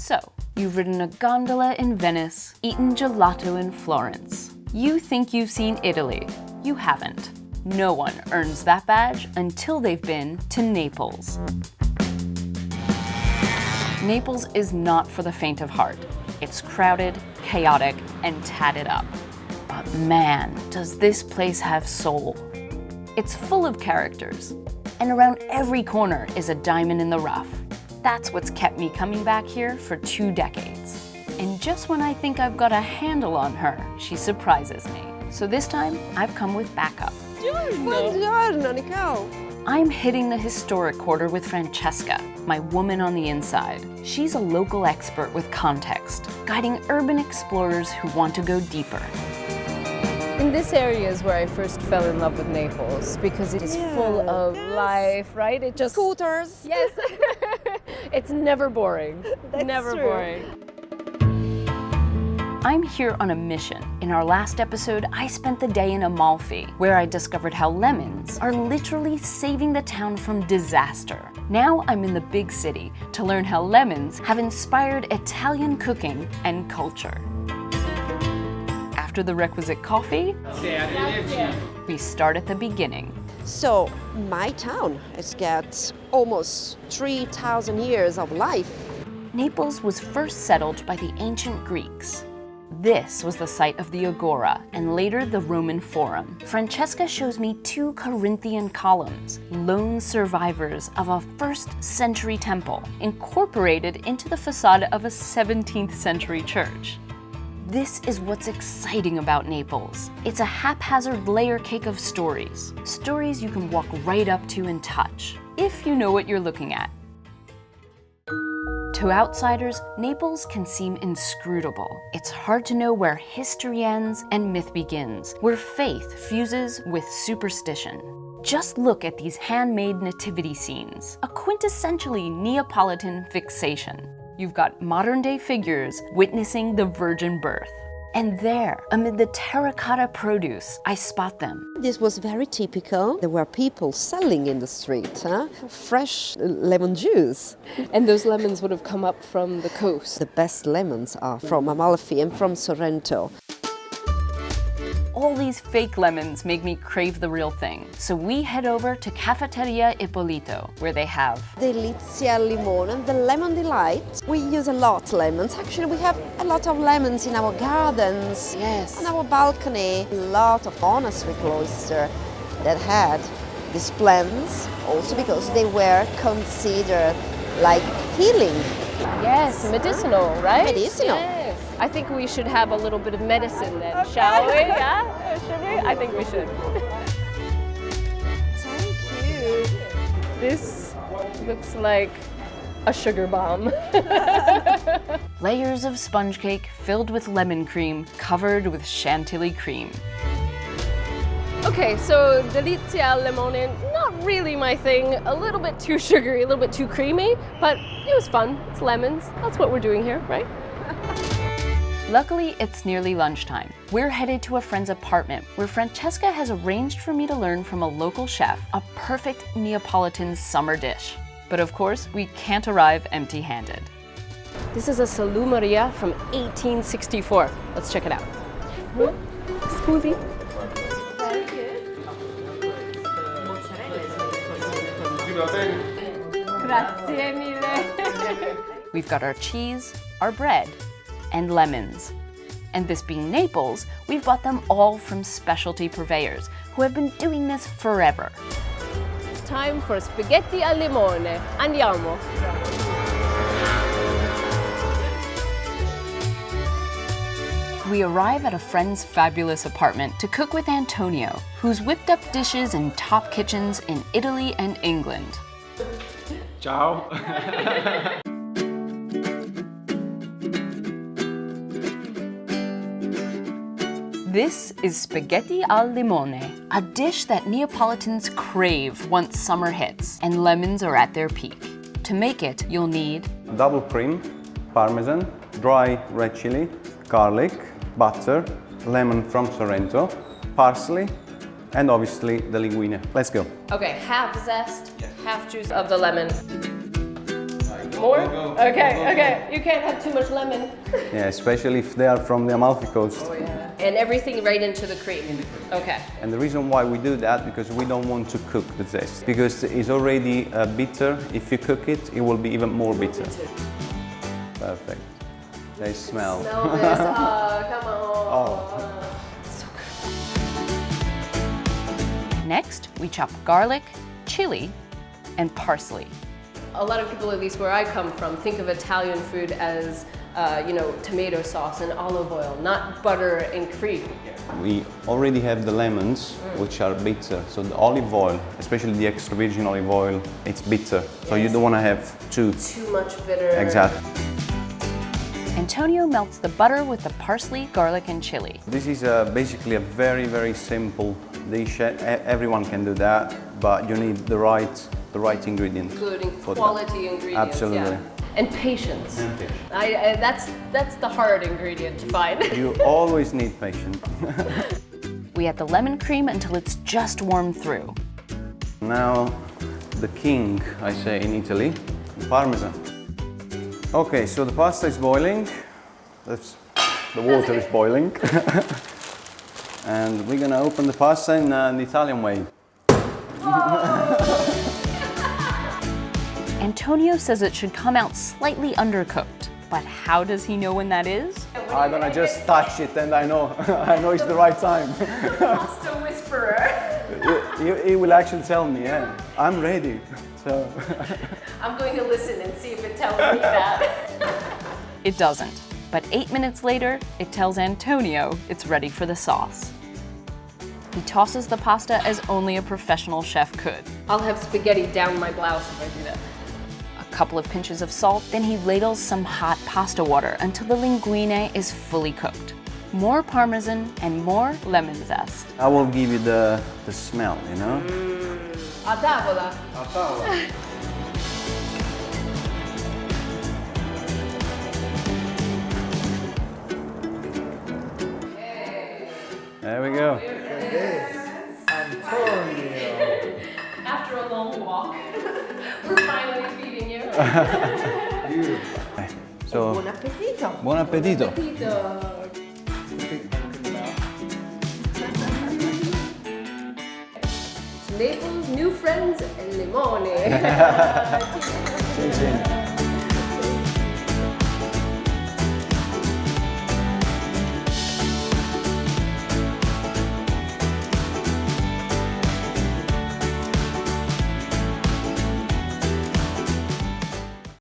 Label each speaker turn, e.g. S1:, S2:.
S1: So, you've ridden a gondola in Venice, eaten gelato in Florence. You think you've seen Italy. You haven't. No one earns that badge until they've been to Naples. Naples is not for the faint of heart. It's crowded, chaotic, and tatted up. But man, does this place have soul. It's full of characters, and around every corner is a diamond in the rough. That's what's kept me coming back here for 2 decades. And just when I think I've got a handle on her, she surprises me. So this time, I've come with backup.
S2: Buongiorno, Nicole.
S1: I'm hitting the historic quarter with Francesca, my woman on the inside. She's a local expert with context, guiding urban explorers who want to go deeper.
S2: In this area is where I first fell in love with Naples because it is full of life, right? It just
S3: Scooters.
S2: Yes. It's never boring.
S3: That's
S2: never
S3: true.
S2: boring.
S1: I'm here on a mission. In our last episode, I spent the day in Amalfi, where I discovered how lemons are literally saving the town from disaster. Now I'm in the big city to learn how lemons have inspired Italian cooking and culture. After the requisite coffee, we start at the beginning.
S3: So my town has got almost 3,000 years of life.
S1: Naples was first settled by the ancient Greeks. This was the site of the Agora and later the Roman Forum. Francesca shows me 2 Corinthian columns, lone survivors of a 1st century temple, incorporated into the facade of a 17th century church. This is what's exciting about Naples. It's a haphazard layer cake of stories. Stories you can walk right up to and touch, if you know what you're looking at. To outsiders, Naples can seem inscrutable. It's hard to know where history ends and myth begins, where faith fuses with superstition. Just look at these handmade nativity scenes, a quintessentially Neapolitan fixation. You've got modern-day figures witnessing the virgin birth. And there, amid the terracotta produce, I spot them.
S3: This was very typical. There were people selling in the street, fresh lemon juice.
S2: And those lemons would have come up from the coast.
S3: The best lemons are from Amalfi and from Sorrento.
S1: All these fake lemons make me crave the real thing. So we head over to Cafeteria Ippolito, where they have
S3: Delizia Limone, the lemon delight. We use a lot lemons. Actually, we have a lot of lemons in our gardens,
S1: Yes.
S3: on our balcony. A lot of monastery cloister that had these plants, also because they were considered like healing.
S2: Yes, medicinal, right?
S3: Medicinal.
S2: Yes. I think we should have a little bit of medicine then, shall we? Yeah? Should we? I think we should.
S3: Thank you.
S2: This looks like a sugar bomb.
S1: layers of sponge cake filled with lemon cream, covered with chantilly cream.
S2: Okay, so delizia al limone, not really my thing. A little bit too sugary, a little bit too creamy, but it was fun. It's lemons. That's what we're doing here, right?
S1: Luckily, it's nearly lunchtime. We're headed to a friend's apartment where Francesca has arranged for me to learn from a local chef a perfect Neapolitan summer dish. But of course, we can't arrive empty-handed.
S2: This is a salumeria from 1864. Let's check it out. Scusi. Grazie mille.
S1: We've got our cheese, our bread, and lemons. And this being Naples, we've bought them all from specialty purveyors who have been doing this forever.
S2: It's time for spaghetti al limone. Andiamo.
S1: We arrive at a friend's fabulous apartment to cook with Antonio, who's whipped up dishes in top kitchens in Italy and England.
S4: Ciao.
S1: This is spaghetti al limone, a dish that Neapolitans crave once summer hits and lemons are at their peak. To make it, you'll need
S4: Double cream, parmesan, dry red chilli, garlic, butter, lemon from Sorrento, parsley, and obviously the linguine. Let's go.
S2: Okay, half zest, half juice of the lemon. More? Okay. You can't have too much lemon.
S4: Yeah, especially if they are from the Amalfi coast.
S2: Oh yeah. And everything right into the cream. Okay.
S4: And the reason why we do that, because we don't want to cook the zest. Because it's already bitter. If you cook it, it will be even more bitter. Perfect. They smell.
S2: Smell this. Come on.
S4: Oh.
S2: So good.
S1: Next, we chop garlic, chili, and parsley.
S2: A lot of people, at least where I come from, think of Italian food as, tomato sauce and olive oil, not butter and cream.
S4: We already have the lemons, which are bitter. So the olive oil, especially the extra virgin olive oil, it's bitter. So you don't want to have too
S2: much bitter.
S4: Exactly.
S1: Antonio melts the butter with the parsley, garlic, and chili.
S4: This is basically a very, very simple dish. Everyone can do that, but you need the right ingredients.
S2: Including
S4: for
S2: quality
S4: that.
S2: ingredients.
S4: Absolutely.
S2: Yeah. And patience. That's the hard ingredient to find.
S4: You always need patience.
S1: We add the lemon cream until it's just warmed through.
S4: Now, the king, I say in Italy, parmesan. Okay, so the pasta is boiling. The water is boiling. And we're gonna open the pasta in the Italian way.
S1: Antonio says it should come out slightly undercooked, but how does he know when that is?
S4: I'm gonna just touch it and I know it's the right time.
S2: Pasta whisperer.
S4: He will actually tell me, yeah, I'm ready. So.
S2: I'm going to listen and see if it tells me that.
S1: It doesn't, but 8 minutes later, it tells Antonio it's ready for the sauce. He tosses the pasta as only a professional chef could.
S2: I'll have spaghetti down my blouse if I do that.
S1: A couple of pinches of salt, then he ladles some hot pasta water until the linguine is fully cooked. More parmesan and more lemon zest.
S4: I will give you the smell, you know?
S2: A tavola.
S4: There we go.
S5: Antonio.
S2: After a long walk, we're finally feeding you.
S4: So,
S3: Buon appetito!
S4: buon appetito.
S2: Naples' new friends, Limone.
S4: Chin chin.